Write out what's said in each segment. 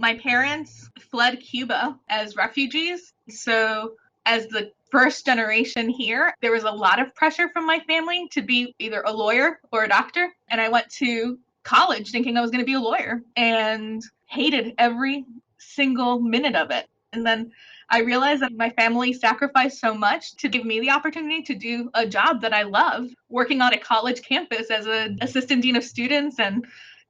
My parents fled Cuba as refugees. So as the first generation here, there was a lot of pressure from my family to be either a lawyer or a doctor. And I went to college thinking I was going to be a lawyer and hated every single minute of it. And then I realized that my family sacrificed so much to give me the opportunity to do a job that I love, working on a college campus as an assistant dean of students and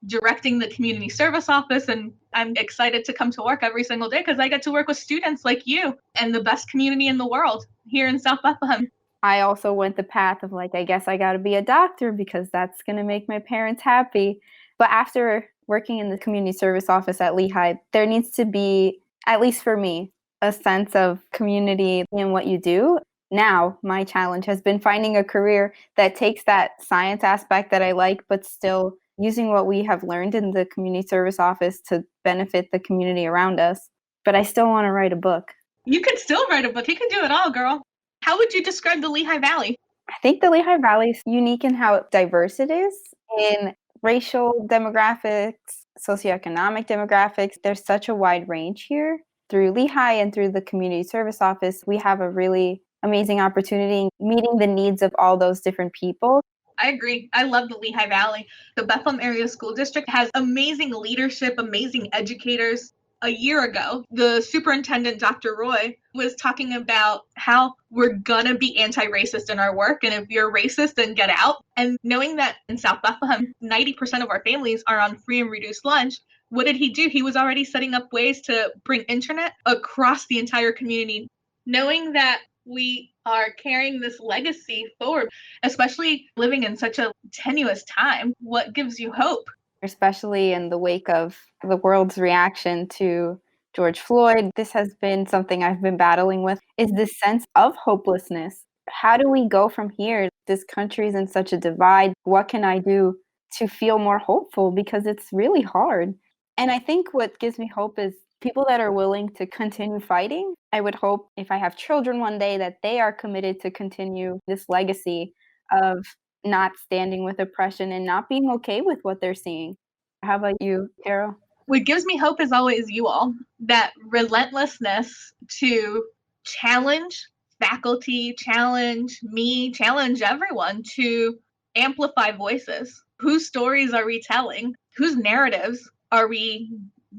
directing the community service office. And I'm excited to come to work every single day because I get to work with students like you and the best community in the world here in South Bethlehem. I also went the path of I guess I got to be a doctor because that's going to make my parents happy. But after working in the community service office at Lehigh, there needs to be, at least for me, a sense of community in what you do. Now, my challenge has been finding a career that takes that science aspect that I like, but still using what we have learned in the community service office to benefit the community around us. But I still want to write a book. You can still write a book. You can do it all, girl. How would you describe the Lehigh Valley? I think the Lehigh Valley is unique in how diverse it is in racial demographics, socioeconomic demographics. There's such a wide range here. Through Lehigh and through the community service office, we have a really amazing opportunity meeting the needs of all those different people. I agree. I love the Lehigh Valley. The Bethlehem Area School District has amazing leadership, amazing educators. A year ago, the superintendent, Dr. Roy, was talking about how we're gonna be anti-racist in our work. And if you're racist, then get out. And knowing that in South Bethlehem, 90% of our families are on free and reduced lunch, what did he do? He was already setting up ways to bring internet across the entire community. Knowing that we are carrying this legacy forward, especially living in such a tenuous time, what gives you hope? Especially in the wake of the world's reaction to George Floyd, this has been something I've been battling with, is this sense of hopelessness. How do we go from here? This country's in such a divide. What can I do to feel more hopeful? Because it's really hard. And I think what gives me hope is people that are willing to continue fighting. I would hope if I have children one day that they are committed to continue this legacy of not standing with oppression and not being okay with what they're seeing. How about you, Carol? What gives me hope is always you all. That relentlessness to challenge faculty, challenge me, challenge everyone to amplify voices. Whose stories are we telling? Whose narratives are we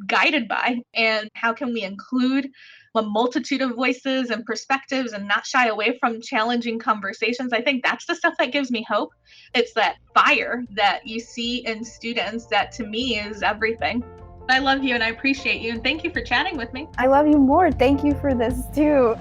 guided by? And how can we include a multitude of voices and perspectives and not shy away from challenging conversations? I think that's the stuff that gives me hope. It's that fire that you see in students that to me is everything. I love you and I appreciate you and thank you for chatting with me. I love you more. Thank you for this too.